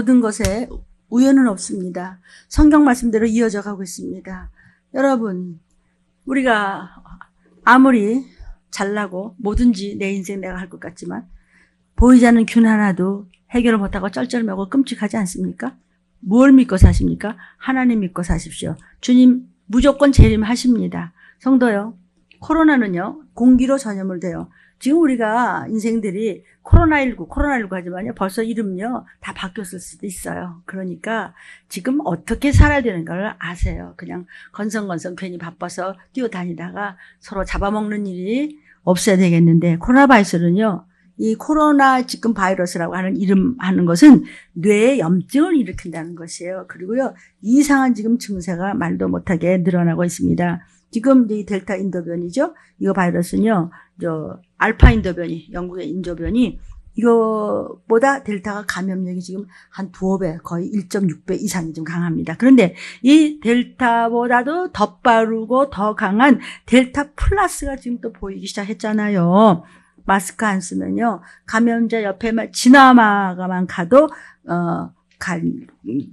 모든 것에 우연은 없습니다. 성경 말씀대로 이어져 가고 있습니다. 여러분, 우리가 아무리 잘나고 뭐든지 내 인생 내가 할 것 같지만 보이지 않는 균 하나도 해결을 못하고 쩔쩔매고 끔찍하지 않습니까? 뭘 믿고 사십니까? 하나님 믿고 사십시오. 주님 무조건 재림하십니다. 성도요, 코로나는요 공기로 전염을 돼요. 지금 우리가 인생들이 코로나19 하지만요 벌써 이름요 다 바뀌었을 수도 있어요. 그러니까 지금 어떻게 살아야 되는 걸 아세요. 그냥 건성건성 괜히 바빠서 뛰어다니다가 서로 잡아먹는 일이 없어야 되겠는데, 코로나 바이러스는요, 이 코로나 지금 바이러스라고 하는 이름 하는 것은 뇌에 염증을 일으킨다는 것이에요. 그리고요 이상한 지금 증세가 말도 못하게 늘어나고 있습니다. 지금 이 델타 인도변이죠. 이거 바이러스는요, 알파 인도변이, 영국의 인도변이 이거보다 델타가 감염력이 지금 한 2배, 거의 1.6배 이상이 좀 강합니다. 그런데 이 델타보다도 더 빠르고 더 강한 델타 플러스가 지금 또 보이기 시작했잖아요. 마스크 안 쓰면요, 감염자 옆에만 지나가만 가도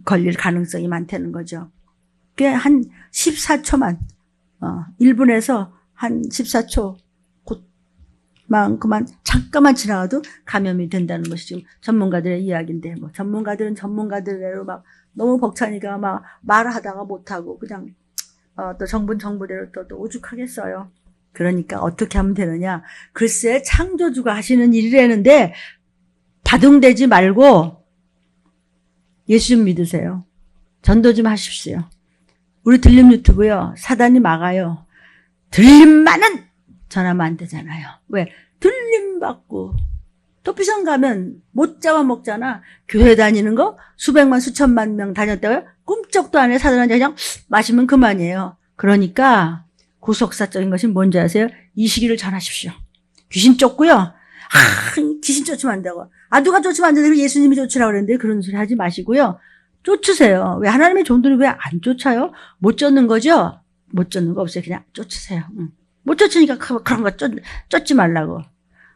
걸릴 가능성이 많다는 거죠. 그게 한 14초만 1분에서 한 14초 그만 잠깐만 지나가도 감염이 된다는 것이 지금 전문가들의 이야기인데, 뭐 전문가들은 전문가들대로 막 너무 벅차니까 막 말하다가 못하고 그냥 또 정부대로 또 오죽하겠어요. 그러니까 어떻게 하면 되느냐? 글쎄, 창조주가 하시는 일이라는데 바둥대지 말고 예수 좀 믿으세요. 전도 좀 하십시오. 우리 들림 유튜브요, 사단이 막아요. 들림만은 전하면 안 되잖아요. 왜? 들림 받고 또 비상 가면 못 잡아먹잖아. 교회 다니는 거 수백만 수천만 명 다녔다고요? 꿈쩍도 안 해. 사단한테 그냥 마시면 그만이에요. 그러니까 구속사적인 것이 뭔지 아세요? 이 시기를 전하십시오. 귀신 쫓고요. 귀신 쫓으면 안 되고. 누가 쫓으면 안 되는데 예수님이 쫓으라고 그랬는데 그런 소리 하지 마시고요. 쫓으세요. 왜 하나님의 종들이 왜 안 쫓아요? 못 쫓는 거죠? 못 쫓는 거 없어요. 그냥 쫓으세요. 못 쫓으니까 그런 거 쫓지 말라고.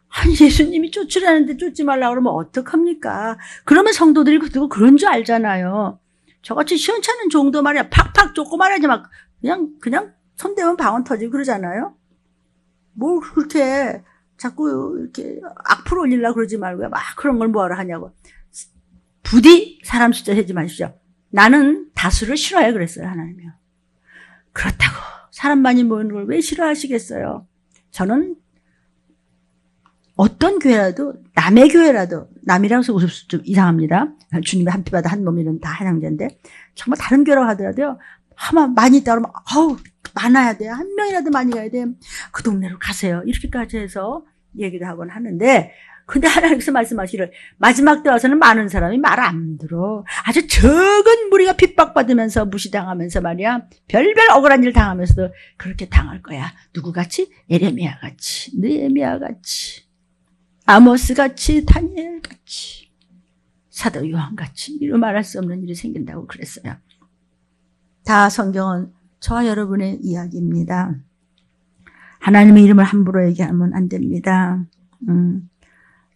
아니, 예수님이 쫓으라는데 쫓지 말라고 그러면 어떡합니까? 그러면 성도들이 그거 그런 줄 알잖아요. 저같이 시원찮은 종도 말이야, 팍팍 쫓고 말하지 막 그냥 손대면 방언 터지고 그러잖아요. 뭘 그렇게 자꾸 이렇게 악플 올리려고 그러지 말고요. 막 그런 걸 뭐하러 하냐고. 부디 사람 숫자 세지 마십시오. 나는 다수를 싫어해 그랬어요, 하나님이요. 그렇다고 사람 많이 모이는 걸 왜 싫어하시겠어요? 저는 어떤 교회라도, 남의 교회라도, 남이라고 해서 웃을 수 좀 이상합니다. 주님의 한 피바다 한 몸이는 다 한 형제인데, 정말 다른 교회라고 하더라도요, 많이 있다 그러면 많아야 돼. 한 명이라도 많이 가야 돼. 그 동네로 가세요. 이렇게까지 해서 얘기를 하곤 하는데, 근데 하나님께서 말씀하시기를 마지막 때 와서는 많은 사람이 말 안 들어. 아주 적은 무리가 핍박받으면서 무시당하면서 말이야, 별별 억울한 일 당하면서도 그렇게 당할 거야. 누구같이? 에레미야 같이, 느헤미야 같이, 아모스 같이, 다니엘 같이, 사도 요한 같이, 이루 말할 수 없는 일이 생긴다고 그랬어요. 다 성경은 저와 여러분의 이야기입니다. 하나님의 이름을 함부로 얘기하면 안 됩니다.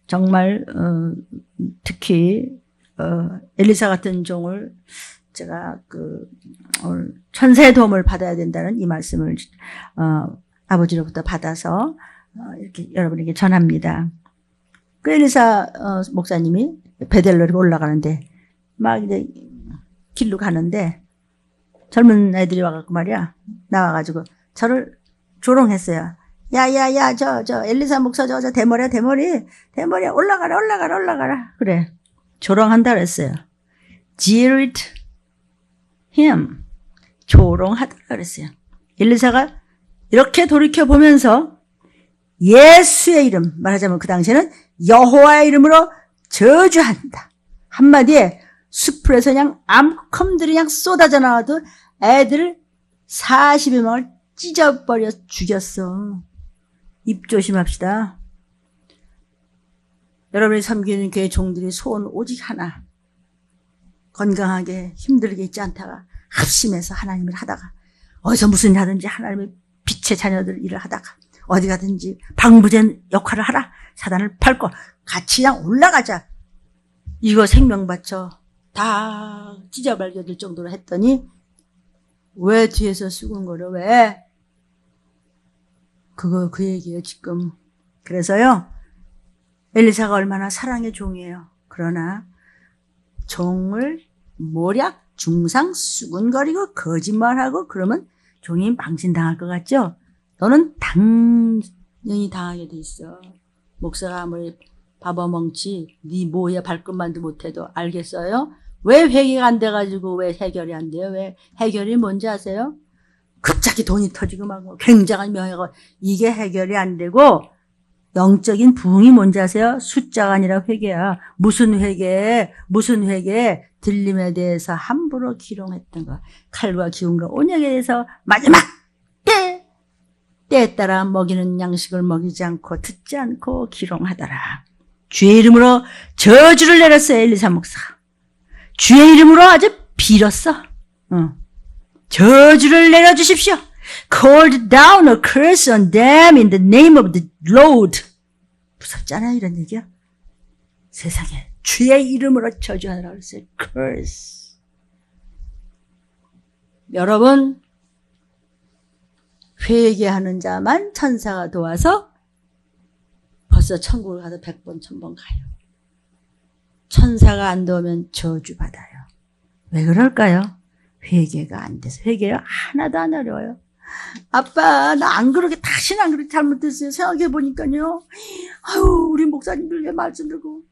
정말 특히 엘리사 같은 종을 제가 오늘 천사의 도움을 받아야 된다는 이 말씀을 아버지로부터 받아서 이렇게 여러분에게 전합니다. 그 엘리사 목사님이 베델로 올라가는데 막 이제 길로 가는데 젊은 애들이 와갖고 말이야, 나와가지고 저를 조롱했어요. 야야야, 저 엘리사 목사 저 대머리야, 대머리야, 올라가라. 그래, 조롱한다 그랬어요. jeered him, 조롱하다 그랬어요. 엘리사가 이렇게 돌이켜 보면서 예수의 이름, 말하자면 그 당시에는 여호와의 이름으로 저주한다. 한마디에 숲에서 그냥 암컷들이 그냥 쏟아져 나와도 애들 40여 명을 찢어버려 죽였어. 입 조심합시다. 여러분이 섬기는 교회 종들의 소원 오직 하나. 건강하게 힘들게 있지 않다가 합심해서 하나님을 하다가, 어디서 무슨 일 하든지 하나님의 빛의 자녀들 일을 하다가 어디 가든지 방부제 역할을 하라. 사단을 밟고 같이 그냥 올라가자. 이거 생명 바쳐 다 찢어발겨질 정도로 했더니 왜 뒤에서 수군거려? 왜? 그거 그 얘기예요 지금. 그래서요 엘리사가 얼마나 사랑의 종이에요. 그러나 종을 모략 중상 수군거리고 거짓말하고 그러면 종이 망신당할 것 같죠? 너는 당연히 당하게 돼 있어. 목사가 아무리 바보멍치 네 모에 발끝만도 못해도 알겠어요? 왜 회개가 안 돼가지고 왜 해결이 안 돼요? 왜 해결이 뭔지 아세요? 갑자기 돈이 터지고 막 굉장한 명예가 이게 해결이 안 되고 영적인 부흥이 뭔지 아세요? 숫자가 아니라 회개야. 무슨 회개? 무슨 회개? 들림에 대해서 함부로 기롱했던 거. 칼과 기운과 온역에 대해서 마지막 때에 따라 먹이는 양식을 먹이지 않고 듣지 않고 기롱하더라. 주의 이름으로 저주를 내렸어요. 엘리사 목사가. 주의 이름으로 아주 빌었어. 저주를 내려주십시오. Called down a curse on them in the name of the Lord. 무섭잖아요 이런 얘기야. 세상에 주의 이름으로 저주하라 그랬어요. Curse. 여러분 회개하는 자만 천사가 도와서 벌써 천국을 가서 100번 1000번 가요. 천사가 안 도우면 저주받아요. 왜 그럴까요? 회개가 안 돼서. 회개가 하나도 안 어려워요. 아빠 나 안 그러게 다시는 안 그렇게 잘못했어요. 생각해보니까요. 아유 우리 목사님들 왜 말씀 듣고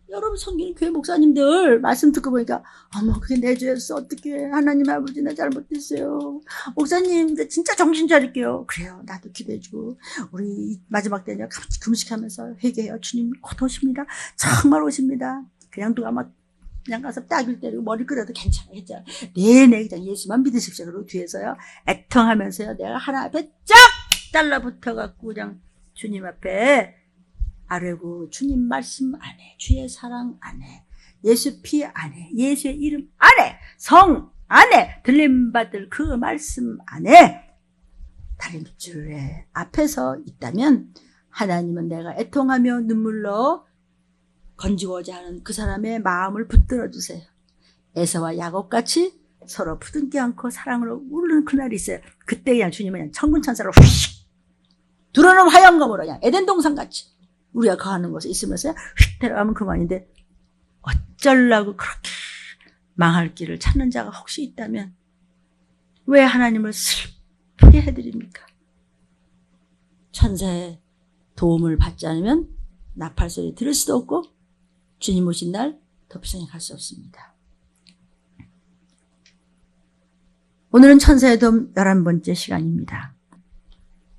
여러분 성경 교회 목사님들 말씀 듣고 보니까 어머 그게 내 죄였어. 어떻게 하나님 아버지 나 잘못했어요. 목사님 진짜 정신 차릴게요. 그래요. 나도 기도해주고 우리 마지막 때냐 금식하면서 회개해요. 주님 곧 오십니다. 정말 오십니다. 그냥 누가 막 그냥 가서 딱일 때리고 머리 끄려도 괜찮아. 네네 그냥 예수만 믿으십시오. 그리고 뒤에서요 애통하면서요 내가 하나 앞에 쫙 달라붙어갖고 그냥 주님 앞에 아뢰고 주님 말씀 안해 주의 사랑 안해 예수 피 안해 예수의 이름 안해 성 안해 들림받을 그 말씀 안해 다림줄에 앞에서 있다면 하나님은 내가 애통하며 눈물로 건지고자 하는 그 사람의 마음을 붙들어 주세요. 에서와 야곱같이 서로 부둥켜 안고 사랑으로 우르는 그날이 있어요. 그때 그냥 주님은 그냥 천군 천사로 휙 들어오는 화영검으로 그냥 에덴 동산같이 우리가 거하는 곳에 있으면서 휙 데려가면 그만인데 어쩌려고 그렇게 망할 길을 찾는 자가 혹시 있다면 왜 하나님을 슬프게 해드립니까? 천사의 도움을 받지 않으면 나팔 소리 들을 수도 없고 주님 오신 날 더 불쌍히 갈 수 없습니다. 오늘은 천사의 도움 11번째 시간입니다.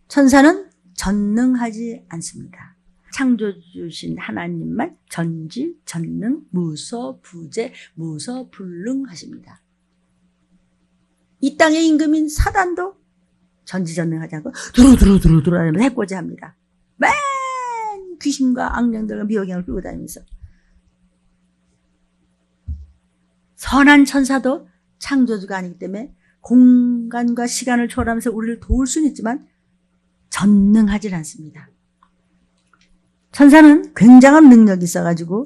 천사는 전능하지 않습니다. 창조주신 하나님만 전지, 전능, 무서, 부재, 무서, 불능하십니다. 이 땅의 임금인 사단도 전지전능하지 않고 두루두루두루 하면서 해코지합니다. 맨 귀신과 악령들과 미혹행을 끌고 다니면서 선한 천사도 창조주가 아니기 때문에 공간과 시간을 초월하면서 우리를 도울 수는 있지만 전능하지 않습니다. 천사는 굉장한 능력이 있어가지고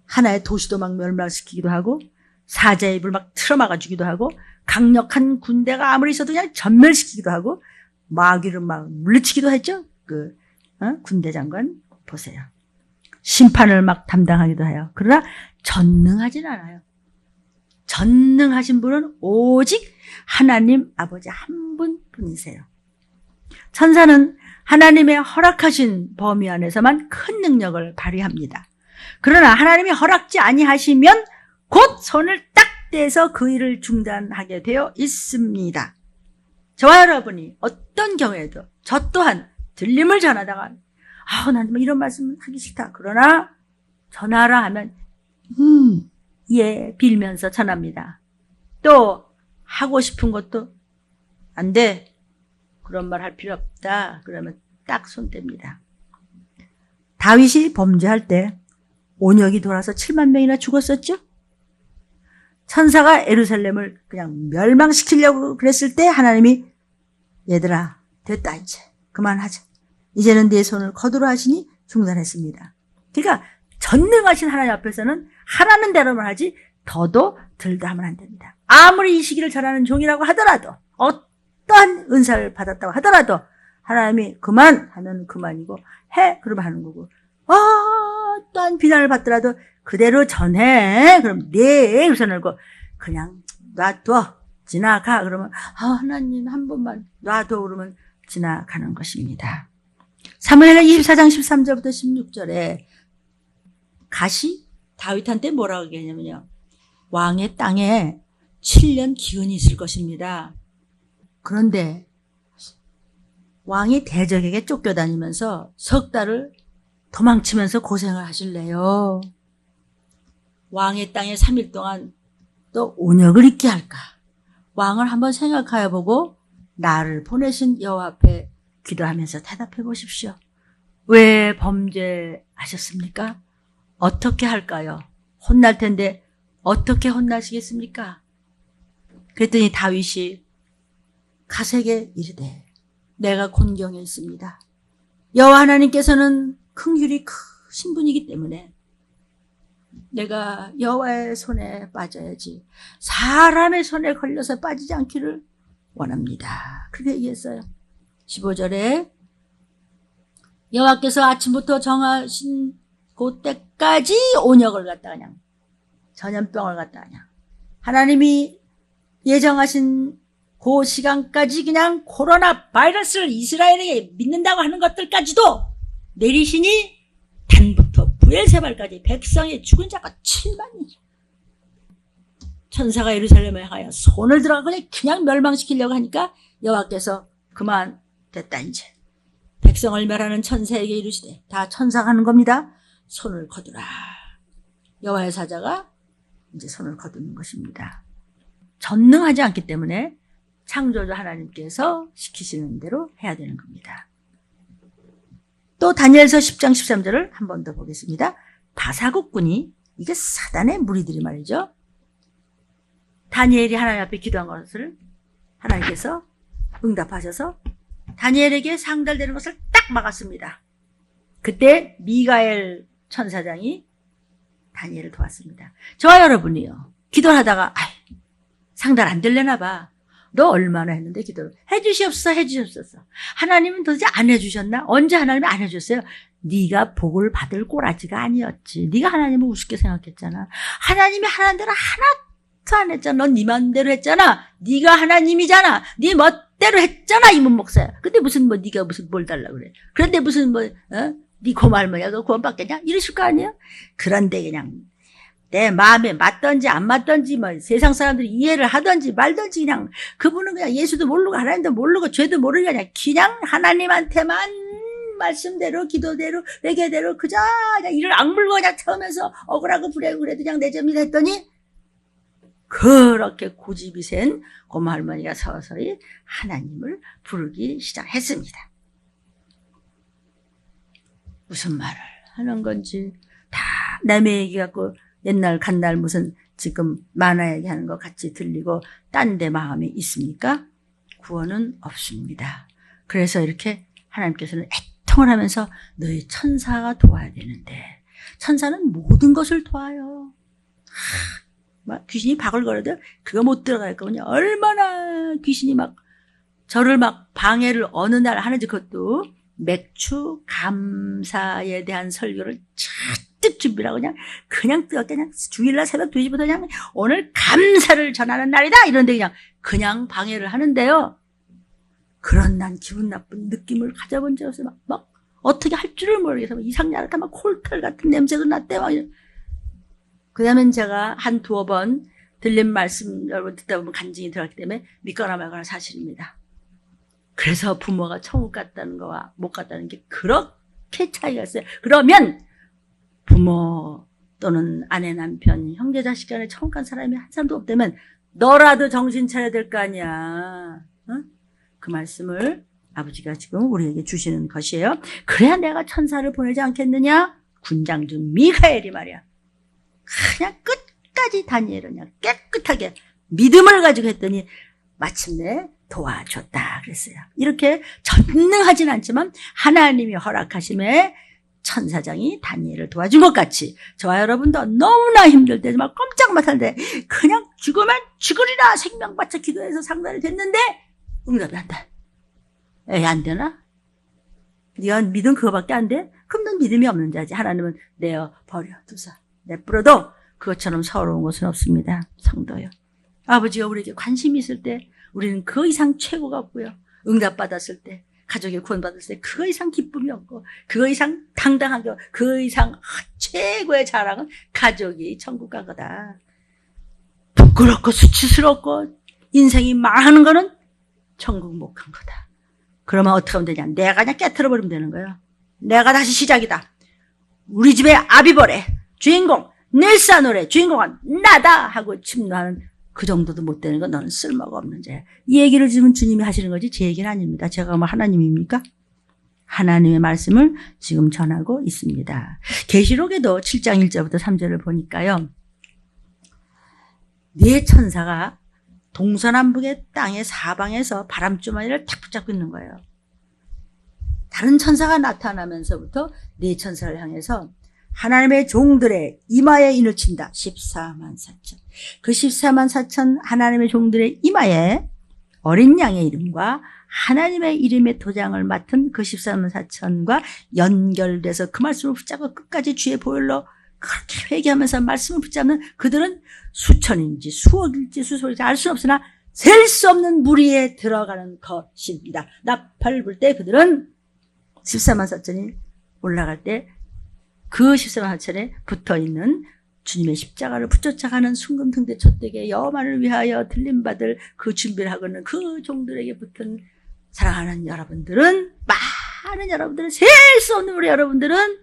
하나의 도시도 막 멸망시키기도 하고 사자의 입을 막 틀어막아 주기도 하고 강력한 군대가 아무리 있어도 그냥 전멸시키기도 하고 마귀를 막 물리치기도 했죠. 군대 장관 보세요. 심판을 막 담당하기도 해요. 그러나 전능하진 않아요. 전능하신 분은 오직 하나님 아버지 한 분뿐이세요. 천사는 하나님의 허락하신 범위 안에서만 큰 능력을 발휘합니다. 그러나 하나님이 허락지 아니하시면 곧 손을 딱 떼서 그 일을 중단하게 되어 있습니다. 저와 여러분이 어떤 경우에도 저 또한 들림을 전하다가 난 이런 말씀 하기 싫다. 그러나 전하라 하면 예 빌면서 전합니다. 또 하고 싶은 것도 안 돼. 그런 말 할 필요 없다. 그러면 딱 손 뗍니다. 다윗이 범죄할 때 온역이 돌아서 7만 명이나 죽었었죠. 천사가 예루살렘을 그냥 멸망시키려고 그랬을 때 하나님이 얘들아 됐다 이제 그만하자. 이제는 네 손을 거두라 하시니 중단했습니다. 그러니까 전능하신 하나님 앞에서는 하라는 대로만 하지 더도 덜도 하면 안 됩니다. 아무리 이 시기를 잘하는 종이라고 하더라도, 어떠한 은사를 받았다고 하더라도 하나님이 그만 하면 그만이고, 해 그러면 하는 거고, 어떠한 비난을 받더라도 그대로 전해 그럼 네 우선 알고 그냥 놔둬 지나가 그러면 하나님 한 번만 놔둬 그러면 지나가는 것입니다. 사무엘하 24장 13절부터 16절에 가시 다윗한테 뭐라고 얘기하냐면요, 왕의 땅에 7년 기근이 있을 것입니다. 그런데 왕이 대적에게 쫓겨다니면서 석 달을 도망치면서 고생을 하실래요? 왕의 땅에 3일 동안 또 온역을 잊게 할까? 왕을 한번 생각하여 보고 나를 보내신 여호와 앞에 기도하면서 대답해 보십시오. 왜 범죄하셨습니까? 어떻게 할까요? 혼날 텐데 어떻게 혼나시겠습니까? 그랬더니 다윗이 가세게 이르되 내가 곤경에 있습니다. 여호와 하나님께서는 긍휼이 크신 분이기 때문에 내가 여호와의 손에 빠져야지 사람의 손에 걸려서 빠지지 않기를 원합니다. 그렇게 얘기했어요. 15절에 여호와께서 아침부터 정하신 그때까지 온역을 갖다가 그냥 전염병을 갖다가 그냥 하나님이 예정하신 그 시간까지 그냥 코로나 바이러스를 이스라엘에게 믿는다고 하는 것들까지도 내리시니 단부터 부엘세발까지 백성의 죽은 자가 7만이죠. 천사가 예루살렘에 가야 손을 들어가 그냥 멸망시키려고 하니까 여호와께서 그만 됐다 이제 백성을 멸하는 천사에게 이르시되 다 천사가 하는 겁니다. 손을 거두라. 여호와의 사자가 이제 손을 거두는 것입니다. 전능하지 않기 때문에 창조주 하나님께서 시키시는 대로 해야 되는 겁니다. 또 다니엘서 10장 13절을 한 번 더 보겠습니다. 바사국군이 이게 사단의 무리들이 말이죠. 다니엘이 하나님 앞에 기도한 것을 하나님께서 응답하셔서 다니엘에게 상달되는 것을 딱 막았습니다. 그때 미가엘 천사장이 다니엘을 도왔습니다. 저와 여러분이요, 기도를 하다가 상달 안 될래나 봐. 너 얼마나 했는데 기도를 해주시옵소서. 하나님은 도대체 안 해주셨나? 언제 하나님이 안 해줬어요? 네가 복을 받을 꼬라지가 아니었지. 네가 하나님을 우습게 생각했잖아. 하나님이 하라는 대로 하나도 안 했잖아. 넌 네 맘대로 했잖아. 네가 하나님이잖아. 네 멋대로 했잖아. 이문 목사야. 근데 무슨 네가 무슨 뭘 달라고 그래. 그런데 무슨 네 고마 할머니야 너 구원 받겠냐? 이러실 거 아니에요? 그런데 그냥 내 마음에 맞던지 안 맞던지 세상 사람들이 이해를 하던지 말던지 그냥 그분은 그냥 예수도 모르고 하나님도 모르고 죄도 모르고 그냥 하나님한테만 말씀대로 기도대로 회개대로 그저 그냥 이를 악물고 그냥 태우면서 억울하고 불행하고 그래도 그냥 내점이다 했더니 그렇게 고집이 센 고마 할머니가 서서히 하나님을 부르기 시작했습니다. 무슨 말을 하는 건지 다 남의 얘기 갖고 옛날 간날 무슨 지금 만화 얘기하는 것 같이 들리고 딴 데 마음이 있습니까? 구원은 없습니다. 그래서 이렇게 하나님께서는 애통을 하면서 너희 천사가 도와야 되는데 천사는 모든 것을 도와요. 막 귀신이 바글거려도 그거 못 들어갈 거군요. 얼마나 귀신이 막 저를 막 방해를 어느 날 하는지 그것도 맥주 감사에 대한 설교를 잔뜩 준비를 하고 그냥 뜨겁게 그냥 주일날 새벽 2시부터 그냥 오늘 감사를 전하는 날이다 이런데 그냥 방해를 하는데요. 그런 난 기분 나쁜 느낌을 가져본 적 없어요. 막 어떻게 할 줄을 모르겠어. 이상하다 막 콜털 같은 냄새도 났대 막. 그 다음엔 제가 한 두어 번 들린 말씀 여러분 듣다 보면 간증이 들어갔기 때문에 믿거나 말거나 사실입니다. 그래서 부모가 천국 갔다는 거와 못 갔다는 게 그렇게 차이가 있어요. 그러면 부모 또는 아내, 남편, 형제, 자식 간에 천국 간 사람이 한 사람도 없다면 너라도 정신 차려야 될 거 아니야. 그 말씀을 아버지가 지금 우리에게 주시는 것이에요. 그래야 내가 천사를 보내지 않겠느냐? 군장중 미가엘이 말이야. 그냥 끝까지 다니엘은 그냥 깨끗하게 믿음을 가지고 했더니 마침내 도와줬다 그랬어요. 이렇게 전능하진 않지만 하나님이 허락하심에 천사장이 다니엘을 도와준 것 같이 저와 여러분도 너무나 힘들 때 정말 꼼짝 못하는데 그냥 죽으면 죽으리라 생명 바쳐 기도해서 상달이 됐는데 응답이 안 돼. 에이, 안 되나? 네가 믿음 그거밖에 안 돼? 그럼 넌 믿음이 없는 자지. 하나님은 내어 버려 두사 내버려도 그것처럼 서러운 것은 없습니다. 성도요. 아버지가 우리에게 관심이 있을 때 우리는 그 이상 최고가 없고요. 응답받았을 때 가족이 구원받았을 때 그 이상 기쁨이 없고 그 이상 당당하게 그 이상 최고의 자랑은 가족이 천국 간 거다. 부끄럽고 수치스럽고 인생이 망하는 거는 천국 못 간 거다. 그러면 어떻게 하면 되냐? 내가 그냥 깨트려버리면 되는 거예요. 내가 다시 시작이다. 우리 집의 아비벌의 주인공 넬사노의 주인공은 나다 하고 침노하는 그 정도도 못 되는 건 너는 쓸모가 없는 자야. 이 얘기를 지금 주님이 하시는 거지 제 얘기는 아닙니다. 제가 뭐 하나님입니까? 하나님의 말씀을 지금 전하고 있습니다. 계시록에도 7장 1절부터 3절을 보니까요. 네 천사가 동서남북의 땅의 사방에서 바람주머니를 탁 붙잡고 있는 거예요. 다른 천사가 나타나면서부터 네 천사를 향해서 하나님의 종들의 이마에 인을 친다. 14만 4천. 그 14만 4천 하나님의 종들의 이마에 어린 양의 이름과 하나님의 이름의 도장을 맡은 그 14만 4천과 연결돼서 그 말씀을 붙잡고 끝까지 주의 보혈로 그렇게 회개하면서 말씀을 붙잡는 그들은 수천인지 수억일지 수소일지 알 수 없으나 셀 수 없는 무리에 들어가는 것입니다. 나팔을 불 때 그들은 14만 4천이 올라갈 때 그 14만 4천에 붙어있는 주님의 십자가를 붙여차가는 순금 등대 촛대기의 여호와를 위하여 들림받을 그 준비를 하고 있는 그 종들에게 붙은 사랑하는 여러분들은 많은 여러분들은 셀 수 없는 우리 여러분들은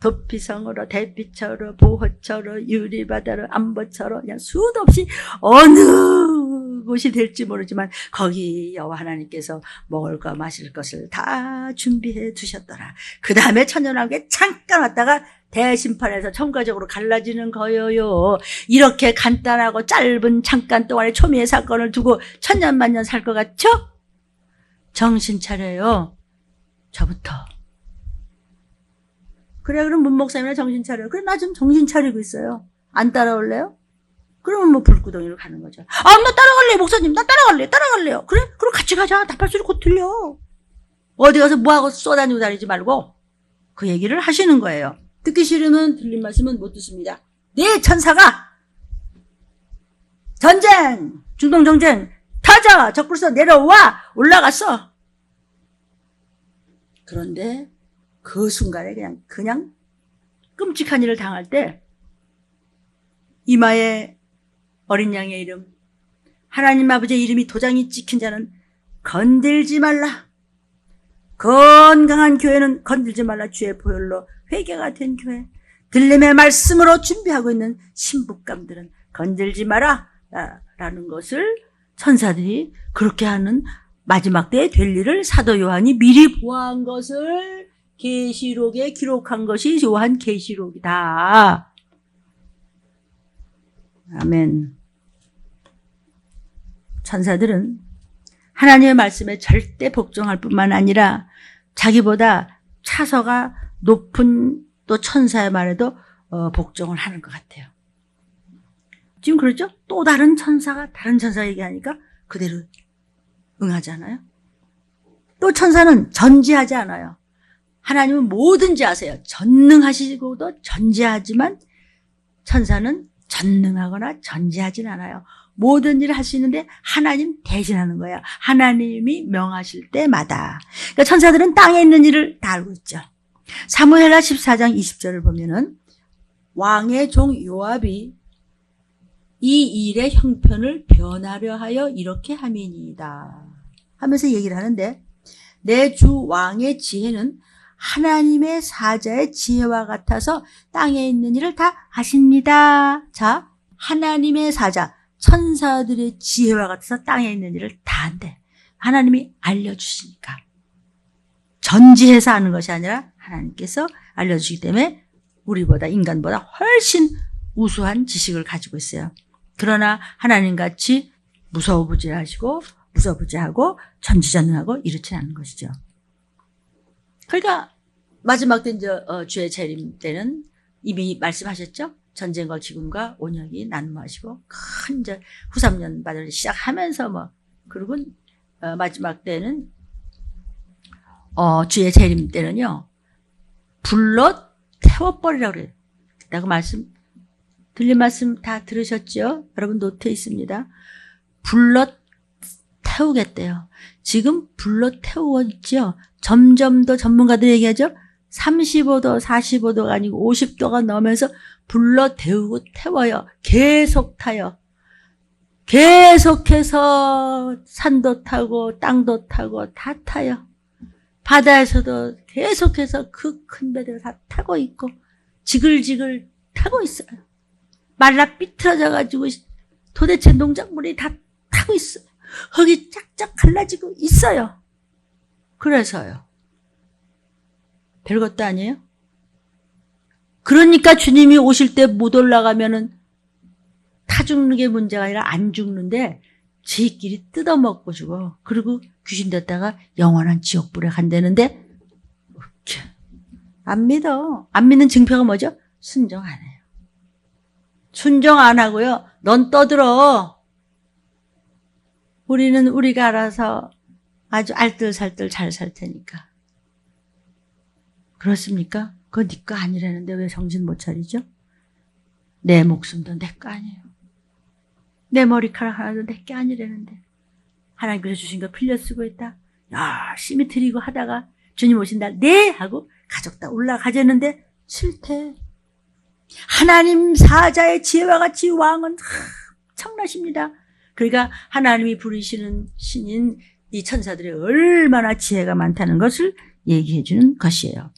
도피성으로 대피처로 보호처로 유리바다로 안보처로 그냥 수도 없이 어느 곳이 될지 모르지만 거기 여호와 하나님께서 먹을 거 마실 것을 다 준비해 두셨더라. 그 다음에 천년왕국에 잠깐 왔다가 대심판에서 천가적으로 갈라지는 거예요. 이렇게 간단하고 짧은 잠깐 동안의 초미의 사건을 두고 천년만년 살 것 같죠? 정신 차려요. 저부터. 그래, 그럼 문 목사님이나 정신 차려요. 그래, 나 좀 정신 차리고 있어요. 안 따라올래요? 그러면 뭐 불구덩이로 가는 거죠. 아, 나 따라갈래요, 목사님. 나 따라갈래요. 그래? 그럼 같이 가자. 나팔소리 곧 들려. 어디 가서 뭐하고 쏘다니고 다니지 말고 그 얘기를 하시는 거예요. 듣기 싫으면 들린 말씀은 못 듣습니다. 네 천사가 전쟁, 중동정쟁, 타자, 적불서 내려와, 올라갔어. 그런데 그 순간에 그냥 끔찍한 일을 당할 때 이마에 어린 양의 이름, 하나님 아버지의 이름이 도장이 찍힌 자는 건들지 말라. 건강한 교회는 건들지 말라. 주의 보혈로 회개가 된 교회, 들림의 말씀으로 준비하고 있는 신부감들은 건들지 마라 라는 것을 천사들이 그렇게 하는 마지막 때에 될 일을 사도 요한이 미리 보아한 것을 계시록에 기록한 것이 요한 계시록이다. 아멘. 천사들은 하나님의 말씀에 절대 복종할 뿐만 아니라 자기보다 차서가 높은 또 천사의 말에도 복종을 하는 것 같아요. 지금 그렇죠? 또 다른 천사가 다른 천사 얘기하니까 그대로 응하잖아요. 또 천사는 전지하지 않아요. 하나님은 뭐든지 아세요. 전능하시고도 전지하지만 천사는 전능하거나 전지하진 않아요. 모든 일을 할 수 있는데 하나님 대신하는 거예요. 하나님이 명하실 때마다. 그러니까 천사들은 땅에 있는 일을 다 알고 있죠. 사무엘하 14장 20절을 보면은 왕의 종 요압이 이 일의 형편을 변하려 하여 이렇게 함이니이다 하면서 얘기를 하는데 내 주 왕의 지혜는 하나님의 사자의 지혜와 같아서 땅에 있는 일을 다 하십니다. 자, 하나님의 사자, 천사들의 지혜와 같아서 땅에 있는 일을 다 한대. 하나님이 알려주시니까. 전지해서 하는 것이 아니라 하나님께서 알려주시기 때문에 우리보다 인간보다 훨씬 우수한 지식을 가지고 있어요. 그러나 하나님같이 무서부지하고 전지전능하고 이렇지 않은 것이죠. 그러니까 마지막 때 이제 주의 재림 때는 이미 말씀하셨죠? 전쟁과 기근과 온역이 난무하시고 큰 이제 후삼년 반을 시작하면서 뭐 그리고 마지막 때는 주의 재림 때는요 불러 태워버리라고 그래요. 라고 들린 말씀 다 들으셨죠? 여러분 노트에 있습니다. 불러 태우겠대요. 지금 불러 태우고 있죠? 점점 더 전문가들이 얘기하죠? 35도, 45도가 아니고 50도가 넘으면서 불러 태워요. 계속 타요. 계속해서 산도 타고 땅도 타고 다 타요. 바다에서도 계속해서 그 큰 배들 다 타고 있고 지글지글 타고 있어요. 말라 삐뚤어져가지고 도대체 농작물이 다 타고 있어요. 흙이 쫙쫙 갈라지고 있어요. 그래서요. 별것도 아니에요. 그러니까 주님이 오실 때 못 올라가면은 타 죽는 게 문제가 아니라 안 죽는데 지끼리 뜯어먹고 죽어. 그리고 귀신 됐다가 영원한 지옥불에 간다는데 안 믿어. 안 믿는 증표가 뭐죠? 순종 안 해요. 순종 안 하고요. 넌 떠들어. 우리는 우리가 알아서 아주 알뜰살뜰 잘 살 테니까. 그렇습니까? 그거 네 거 아니라는데 왜 정신 못 차리죠? 내 목숨도 내 거 아니에요. 내 머리카락 하나도 내 게 아니라는데 하나님께서 주신 거 빌려 쓰고 있다. 열심히 드리고 하다가 주님 오신다. 네! 하고 가족 다 올라가자는데 싫대. 하나님 사자의 지혜와 같이 왕은 청나십니다. 그러니까 하나님이 부르시는 신인 이 천사들이 얼마나 지혜가 많다는 것을 얘기해 주는 것이에요.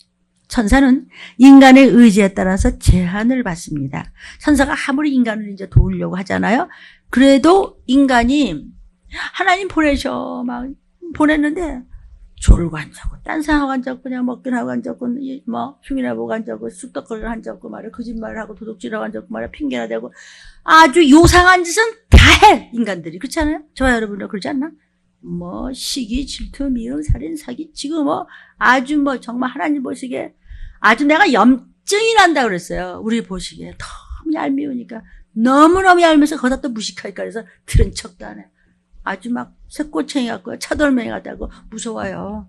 천사는 인간의 의지에 따라서 제한을 받습니다. 천사가 아무리 인간을 이제 도우려고 하잖아요. 그래도 인간이 하나님 막 보냈는데 졸고 앉았고 딴 사람하고 앉았고 그냥 먹긴 하고 앉았고 뭐 흉이나 보고 앉았고 쑥덕거리고 앉았고 말이야 거짓말을 하고 도둑질하고 앉았고 말이야 핑계나 대고 아주 요상한 짓은 다 해 인간들이. 그렇지 않아요? 저와 여러분도 그러지 않나? 뭐 시기 질투 미움 살인 사기 지금 뭐 아주 뭐 정말 하나님 보시기에 아주 내가 염증이 난다 그랬어요. 우리 보시기에 너무 얄미우니까 너무너무 얄미워서 거기다 또 무식하니까 그래서 들은 척도 안 해. 아주 막 새꼬챙이 같고 차돌맹이 같다고 무서워요.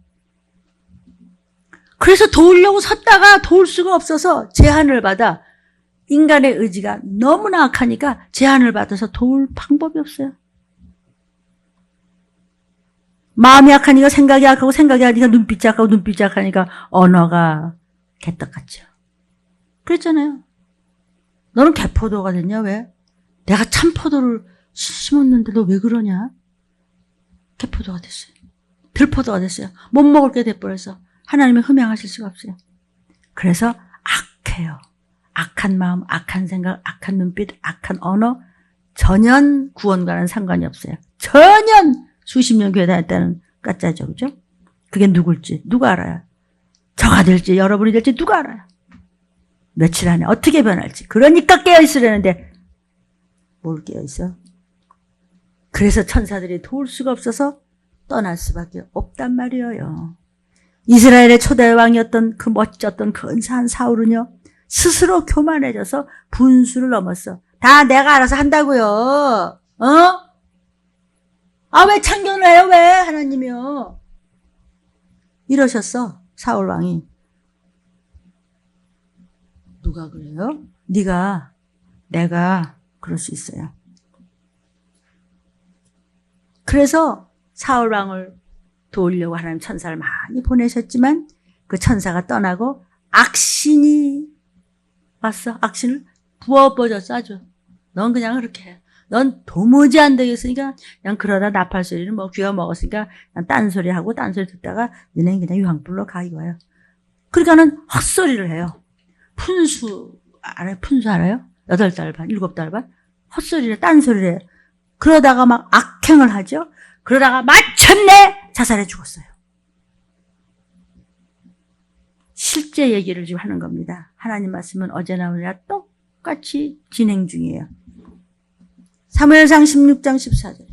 그래서 도우려고 섰다가 도울 수가 없어서 제한을 받아. 인간의 의지가 너무나 악하니까 제한을 받아서 도울 방법이 없어요. 마음이 약하니까 생각이 약하고 생각이 약하니까 눈빛이 약하고 눈빛이 약하니까 언어가 개떡같죠. 그랬잖아요. 너는 개포도가 됐냐 왜? 내가 참포도를 심었는데 너 왜 그러냐? 개포도가 됐어요. 들포도가 됐어요. 못 먹을 게 돼버려서 하나님이 흠양하실 수가 없어요. 그래서 악해요. 악한 마음, 악한 생각, 악한 눈빛, 악한 언어 전혀 구원과는 상관이 없어요. 전혀 수십 년 교회 다녔다는 까짜죠. 그죠? 그게 누굴지 누가 알아요? 저가 될지 여러분이 될지 누가 알아요? 며칠 안에 어떻게 변할지. 그러니까 깨어있으려는데 뭘 깨어있어? 그래서 천사들이 도울 수가 없어서 떠날 수밖에 없단 말이에요. 이스라엘의 초대 왕이었던 그 멋졌던 근사한 사울은요. 스스로 교만해져서 분수를 넘었어. 다 내가 알아서 한다고요. 왜 참견을 해요? 왜 하나님이요. 이러셨어. 사울 왕이. 누가 그래요? 내가 그럴 수 있어요. 그래서 사울 왕을 도우려고 하나님 천사를 많이 보내셨지만 그 천사가 떠나고 악신이 왔어. 악신을 부어버렸어 아주. 넌 그냥 그렇게 해. 넌 도무지 안 되겠으니까 그냥 그러다 나팔 소리는 뭐 귀가 먹었으니까 그냥 딴소리 하고 딴소리 듣다가 너네 그냥 유황불로 가 이거예요. 그러니까는 헛소리를 해요. 푼수 알아요? 푼수 알아요? 8달 반, 7달 반? 헛소리를 딴소리를 해요. 그러다가 막 악행을 하죠. 그러다가 마침내 자살해 죽었어요. 실제 얘기를 지금 하는 겁니다. 하나님 말씀은 어제나 오늘이나 똑같이 진행 중이에요. 사무엘상 16장 14절에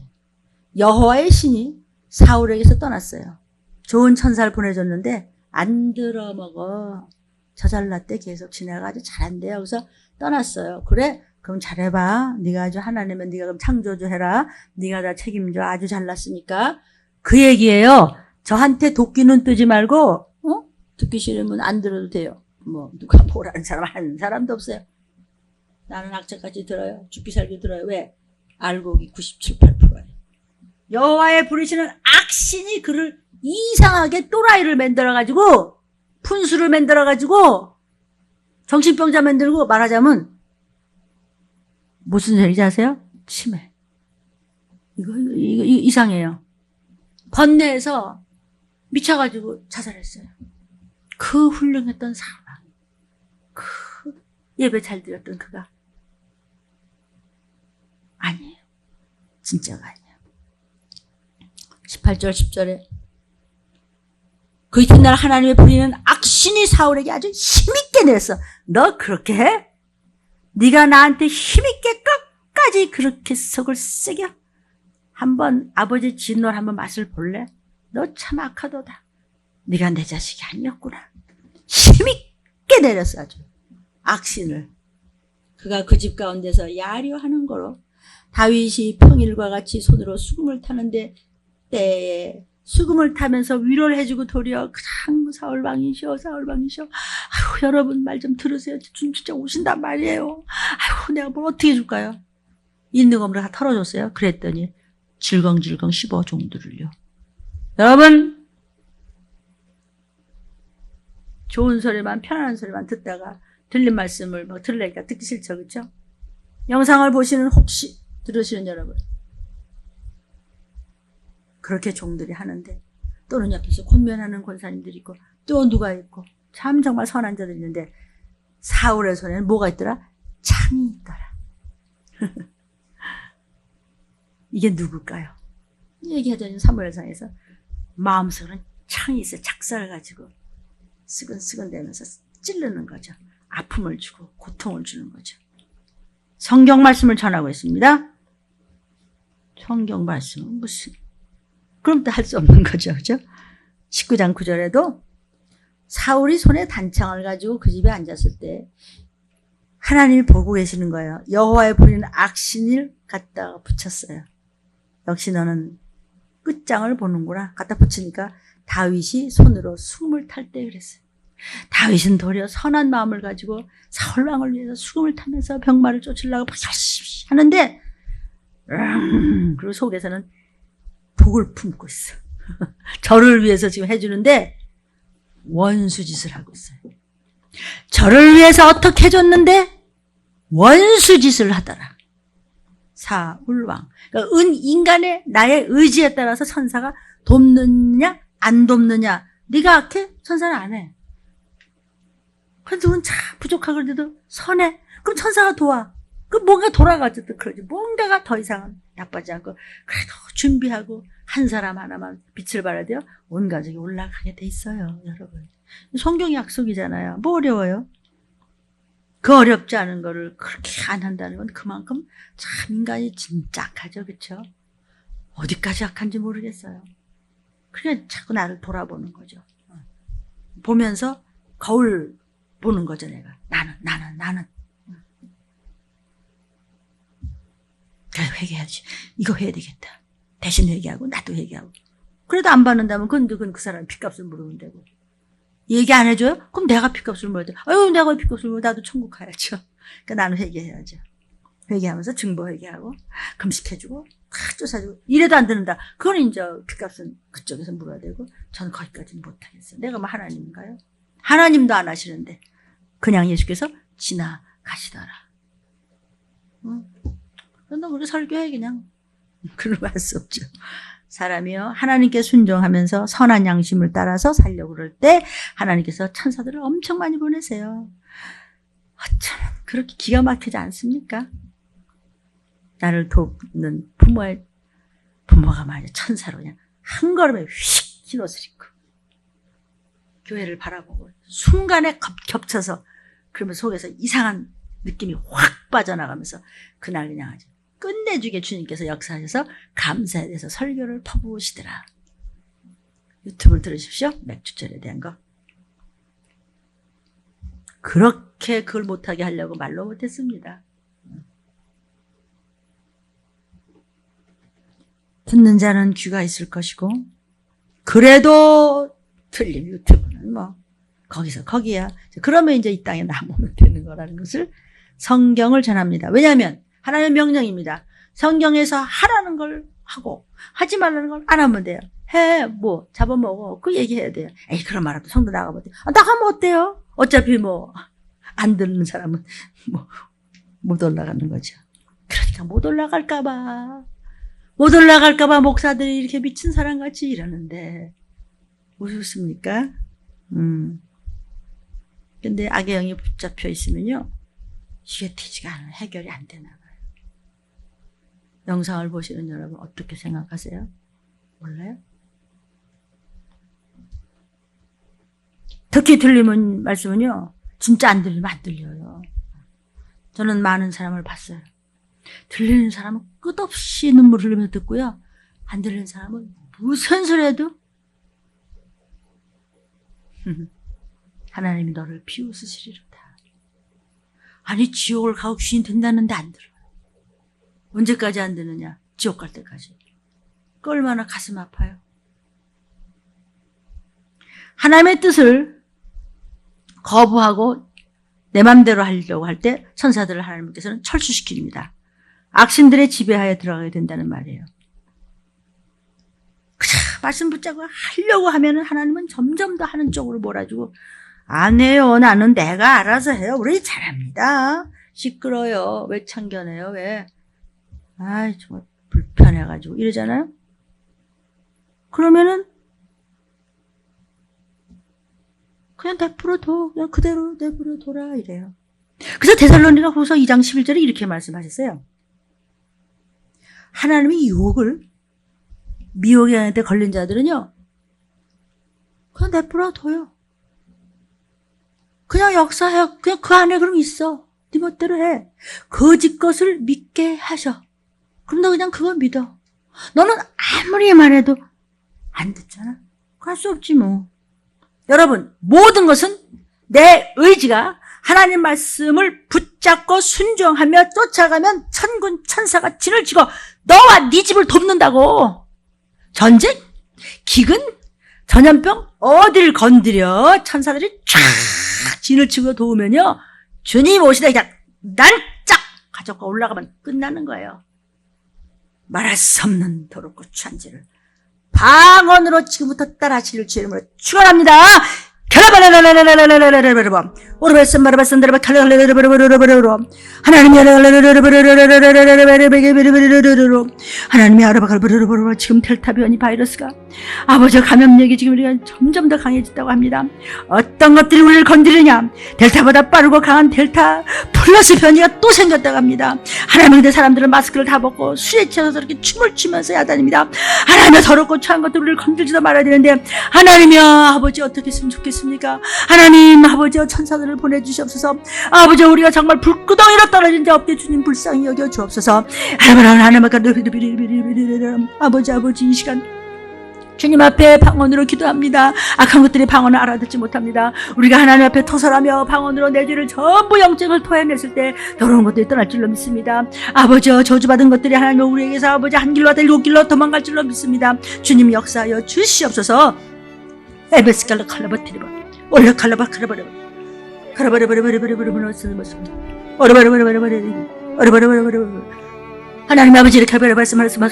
여호와의 신이 사울에게서 떠났어요. 좋은 천사를 보내줬는데 안 들어먹어. 저 잘났대 계속 지내가 아주 잘한대요. 그래서 떠났어요. 그래? 그럼 잘해봐. 네가 아주 하나님은 네가 그럼 창조주 해라. 네가 다 책임져. 아주 잘났으니까. 그 얘기예요. 저한테 도끼는 뜨지 말고 듣기 싫으면 안 들어도 돼요. 뭐 누가 뭐라는 사람 하는 사람도 없어요. 나는 악착같이 들어요. 죽기 살기 들어요. 왜? 알곡이 97, 8%예요. 여호와의 부르시는 악신이 그를 이상하게 또라이를 만들어가지고 푼수를 만들어가지고 정신병자 만들고 말하자면 무슨 소리인지 아세요? 치매. 이거 이상해요. 번뇌에서 미쳐가지고 자살했어요. 그 훌륭했던 사람, 그 예배 잘 드렸던 그가 아니에요. 진짜가 아니에요. 18절 10절에 그 이튿날 하나님의 부리는 악신이 사울에게 아주 힘있게 내렸어. 너 그렇게 해? 네가 나한테 힘있게 끝까지 그렇게 속을 새겨? 한번 아버지 진노를 한번 맛을 볼래? 너 참 악하도다. 네가 내 자식이 아니었구나. 힘있게 내렸어 아주. 악신을. 그가 그 집 가운데서 야려하는 거로 다윗이 평일과 같이 손으로 수금을 타는데 때에 수금을 타면서 위로를 해주고 도리어 그냥 사울왕이시오 사울왕이시오. 아유 여러분 말 좀 들으세요. 진짜 오신단 말이에요. 아유 내가 뭘 어떻게 해줄까요? 있는 건물 다 털어줬어요. 그랬더니 질겅질겅 씹어 종들을요. 여러분 좋은 소리만 편안한 소리만 듣다가 들린 말씀을 막 들으니까 듣기 싫죠. 그렇죠? 영상을 보시는 혹시 들으시는 여러분 그렇게 종들이 하는데 또는 옆에서 권면하는 권사님들이 있고 또 누가 있고 참 정말 선한 자들이 있는데 사울의 손에는 뭐가 있더라? 창이 있더라. 이게 누굴까요? 얘기하자면 사무엘상에서 마음속으로는 창이 있어요. 작사를 가지고 쓰근쓰근대면서 찌르는 거죠. 아픔을 주고 고통을 주는 거죠. 성경 말씀을 전하고 있습니다. 성경 말씀은 무슨 그럼 또 할 수 없는 거죠. 그죠? 19장 9절에도 사울이 손에 단창을 가지고 그 집에 앉았을 때 하나님이 보고 계시는 거예요. 여호와의 부리는 악신을 갖다가 붙였어요. 역시 너는 끝장을 보는구나. 갖다 붙이니까 다윗이 손으로 수금을 탈 때 그랬어요. 다윗은 도리어 선한 마음을 가지고 사울왕을 위해서 수금을 타면서 병마를 쫓으려고 열심히 하는데 그리고 속에서는 독을 품고 있어. 저를 위해서 지금 해주는데 원수짓을 하고 있어요. 저를 위해서 어떻게 해줬는데 원수짓을 하더라. 사울왕. 그러니까 인간의 나의 의지에 따라서 천사가 돕느냐 안 돕느냐. 네가 악해? 천사는 안 해. 그런데 누군 참 부족하고 그래도 선해. 그럼 천사가 도와. 그럼 뭔가 돌아가지도 그러지. 뭔가가 더 이상은 나빠지 않고 그래도 준비하고 한 사람 하나만 빛을 발해야 돼요. 온 가족이 올라가게 돼 있어요. 여러분. 성경 약속이잖아요. 뭐 어려워요? 그 어렵지 않은 거를 그렇게 안 한다는 건 그만큼 참 인간이 진짜 악하죠. 그렇죠? 어디까지 악한지 모르겠어요. 그냥 자꾸 나를 돌아보는 거죠. 보면서 거울 보는 거죠. 내가. 나는. 그래 회개해야지. 이거 해야 되겠다. 대신 회개하고 나도 회개하고. 그래도 안 받는다면 그건 그 사람 핏값을 물으면 되고. 얘기 안 해줘요? 그럼 내가 핏값을 물어야 돼. 아유 내가 핏값을 물어 나도 천국 가야죠. 그러니까 나는 회개해야죠. 회개하면서 증보 회개하고 금식해주고 쫓아주고 이래도 안 되는다. 그건 이제 핏값은 그쪽에서 물어야 되고 저는 거기까지는 못하겠어요. 내가 뭐 하나님인가요? 하나님도 안 하시는데 그냥 예수께서 지나가시더라. 그런데 우리 설교해 그냥. 그럴 수 없죠. 사람이요 하나님께 순종하면서 선한 양심을 따라서 살려고 그럴 때 하나님께서 천사들을 엄청 많이 보내세요. 어쩜 그렇게 기가 막히지 않습니까? 나를 돕는 부모가 말이야 천사로 그냥 한 걸음에 휙 흰 옷을 입고 교회를 바라보고 순간에 겹쳐서 그러면 속에서 이상한 느낌이 확 빠져나가면서 그날 그냥 아주 끝내주게 주님께서 역사하셔서 감사에 대해서 설교를 퍼부으시더라. 유튜브를 들으십시오. 맥주절에 대한 거. 그렇게 그걸 못하게 하려고 말로 못했습니다. 듣는 자는 귀가 있을 것이고, 그래도 틀린 유튜브는 뭐 거기서 거기야. 그러면 이제 이 땅에 남으면 되는 거라는 것을 성경을 전합니다. 왜냐하면 하나님의 명령입니다. 성경에서 하라는 걸 하고 하지 말라는 걸 안 하면 돼요. 해, 뭐 잡아먹어, 그 얘기해야 돼요. 에이, 그런 말하면 성도 나가면 돼요. 나가면 어때요? 어차피 뭐 안 듣는 사람은 뭐 못 올라가는 거죠. 그러니까 못 올라갈까봐 목사들이 이렇게 미친 사람같이 이러는데 우습습니까? 근데 악의 영이 붙잡혀 있으면요, 이게 되지가 않아요. 해결이 안 되나 봐요. 영상을 보시는 여러분 어떻게 생각하세요? 몰라요? 특히 들리는 말씀은요, 진짜 안 들리면 안 들려요. 저는 많은 사람을 봤어요. 들리는 사람은 끝없이 눈물 흘리면서 듣고요, 안 들리는 사람은 무슨 소리 해도 하나님이 너를 비웃으시리로다. 아니, 지옥을 가고 귀신 된다는데 안 들어요. 언제까지 안 되느냐? 지옥 갈 때까지. 그 얼마나 가슴 아파요. 하나님의 뜻을 거부하고 내 맘대로 하려고 할 때 천사들을 하나님께서는 철수시킵니다. 악신들의 지배하에 들어가게 된다는 말이에요. 그냥 말씀 붙잡고 하려고 하면은 하나님은 점점 더 하는 쪽으로 몰아주고, 안 해요. 나는 내가 알아서 해요. 우리 잘합니다. 시끄러요. 왜 참견해요? 왜? 아이, 정말 불편해가지고 이러잖아요. 그러면은 그냥 내버려둬. 그냥 그대로 내버려둬라 이래요. 그래서 데살로니가 후서 2장 11절에 이렇게 말씀하셨어요. 하나님이 유혹을, 미혹에 걸린 자들은요, 그냥 내버려둬요. 그냥 역사해. 그냥 그 안에 그럼 있어. 네 멋대로 해. 거짓 것을 믿게 하셔. 그럼 너 그냥 그거 믿어. 너는 아무리 말해도 안 듣잖아. 할 수 없지 뭐. 여러분, 모든 것은 내 의지가 하나님 말씀을 붙잡고 순종하며 쫓아가면 천군 천사가 진을 치고 너와 네 집을 돕는다고. 전쟁, 기근, 전염병 어딜 건드려 천사들이 쫙 진을 치고 도우면요, 주님 오시다 그냥 난짝 가져가 올라가면 끝나는 거예요. 말할 수 없는 더럽고 추한 죄를 방언으로 지금부터 따라하실 주 이름으로 축원합니다. 하나님이 알아봐 지금 델타 변이 바이러스가 아버지 감염력이 지금 우리가 점점 더 강해졌다고 합니다. 어떤 것들이 우리를 건드리냐? 델타보다 빠르고 강한 델타 플러스 변이가 또 생겼다고 합니다. 하나님의 사람들은 마스크를 다 벗고 술에 취해서 저렇게 춤을 추면서 야단입니다. 하나님의 더럽고 추한 것들 우리를 건들지도 말아야 되는데, 하나님이여 아버지 어떻게 했으면 좋겠습니까? 하나님 아버지여 천사들을 보내주시옵소서. 아버지 우리가 정말 불구덩이로 떨어진 자 없게 주님 불쌍히 여겨 주옵소서. 아버지 이 시간 주님 앞에 방언으로 기도합니다. 악한 것들이 방언을 알아듣지 못합니다. 우리가 하나님 앞에 토설하며 방언으로 내 죄를 전부 영적을 토해냈을 때 더러운 것들이 떠날 줄로 믿습니다. 아버지여 저주받은 것들이 하나님 우리에게서 아버지 한 길로 하다 7길로 도망갈 줄로 믿습니다. 주님 역사하여 주시옵소서. 에베스칼라 칼라바티리바 올라 칼라바 칼라바르 카라바르바르바르바르바르바르 오르바르바르바르바르 하나님 아버지 이렇게 말씀하셨으면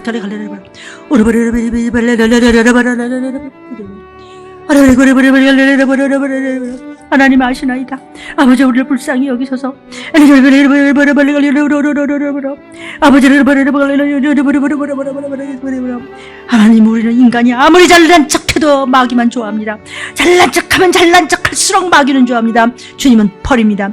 하나님 아시나이다. 아버지 우리를 불쌍히 여기소서. 하나님 우리는 인간이 아무리 잘난 척해도 마귀만 좋아합니다. 잘난 척하면 잘난 척할수록 마귀는 좋아합니다. 주님은 버립니다.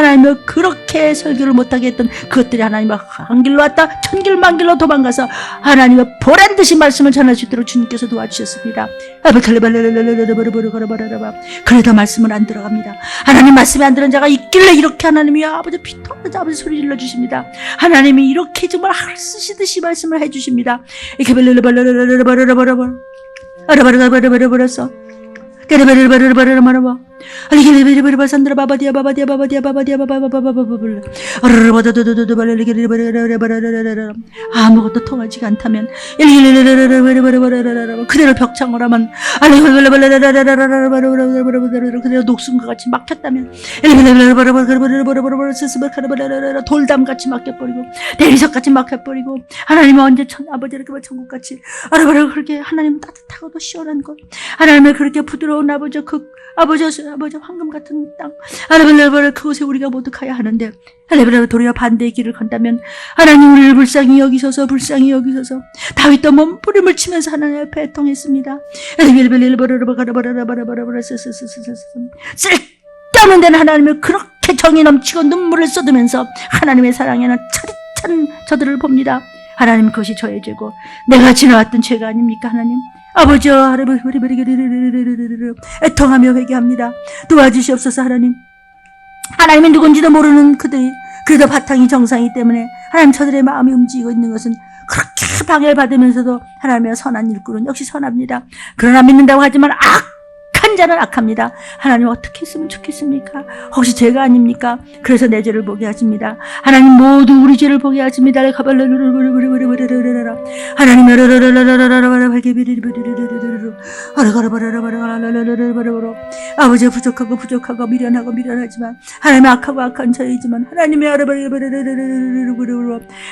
하나님을 그렇게 설교를 못하게 했던 그것들이 하나님의 한 길로 왔다 천길 만길로 도망가서 하나님의 보란듯이 말씀을 전할 수 있도록 주님께서 도와주셨습니다. 그래도 말씀을 안 들어갑니다. 하나님 말씀이 안 들은 자가 있길래 이렇게 하나님이 아버지 피통나서 아버지 소리 질러 주십니다. 하나님이 이렇게 정말 쓰시듯이 말씀을 해주십니다. 이렇게 버려버려서 아무것도 통하지가 않다면 그대로 벽창을 하면 그대로 녹슨과 같이 막혔다면 돌담같이 막혀버리고 대리석같이 막혀버리고 하나님은 언제 아버지를 천국같이 그렇게 하나님 따뜻하고도 시원한 것 하나님을 그렇게 부드러운 아버지 아버지 황금 같은 땅 그곳에 우리가 모두 가야 하는데 도리어 반대의 길을 건다면 하나님 우리를 불쌍히 여기셔서 다윗도 몸부림을 치면서 하나님 앞에 애통했습니다. 쓸데없는 데는 하나님을 그렇게 정이 넘치고 눈물을 쏟으면서 하나님의 사랑에는 차디찬 저들을 봅니다. 하나님 그것이 저의 죄고 내가 지나왔던 죄가 아닙니까 하나님? 아버지여 애통하며 회개합니다. 도와주시옵소서 하나님. 하나님이 누군지도 모르는 그들이 그래도 바탕이 정상이기 때문에 하나님 저들의 마음이 움직이고 있는 것은 그렇게 방해를 받으면서도 하나님의 선한 일꾼은 역시 선합니다. 그러나 믿는다고 하지만 악한 자는 악합니다. 하나님 어떻게 했으면 좋겠습니까? 혹시 죄가 아닙니까? 그래서 내 죄를 보게 하십니다. 하나님 모두 우리 죄를 보게 하십니다. 하나님 아버지 부족하고 미련하지만 하나님의 악한 저이지만 하나님의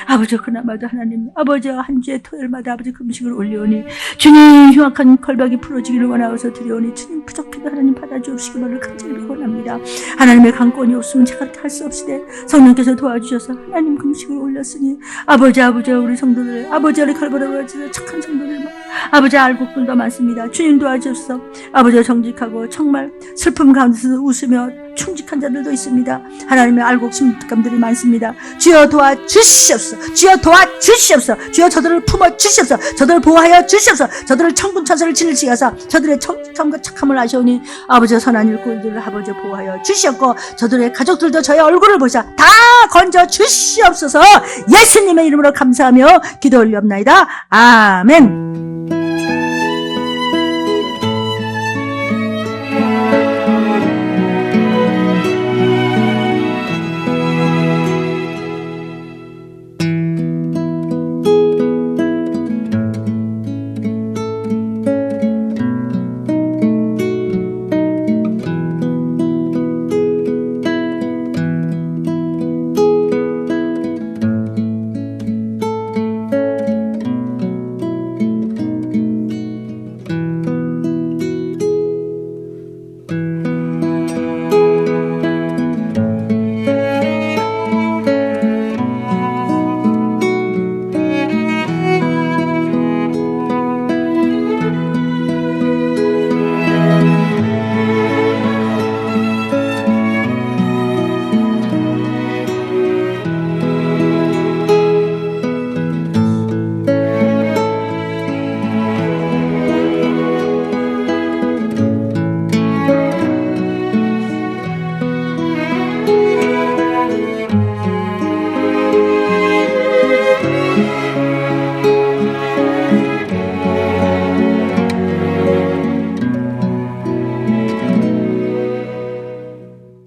아버지 그나마도 하나님 아버지 한 주의 토요일마다 아버지 금식을 올려오니 주님 흉악한 걸박이 풀어지기를 원하어서 드려오니 주님 부족해도 하나님 받아주시기만을 간절히 원합니다. 하나님의 강권이 없으면 제가 할 수 없으되 성령께서 도와주셔서 하나님 금식을 올렸으니 아버지 우리 성도들 아버지를 걸버려서 착한 성도들 아버지 알곡들도 많습니다. 주님 도와주셔서 아버지가 정직하고 정말 슬픔 가운데서 웃으며 충직한 자들도 있습니다. 하나님의 알곡 신감들이 많습니다. 주여 도와주시옵소서. 주여 저들을 품어주시옵소서. 저들을 보호하여 주시옵소서. 저들을 천군 천사를 지르시어서 저들의 정직함과 착함을 아시오니 아버지 선한 일꾼들을 아버지 보호하여 주시옵고 저들의 가족들도 저의 얼굴을 보셔 다 건져 주시옵소서. 예수님의 이름으로 감사하며 기도 올리옵나이다. 아멘.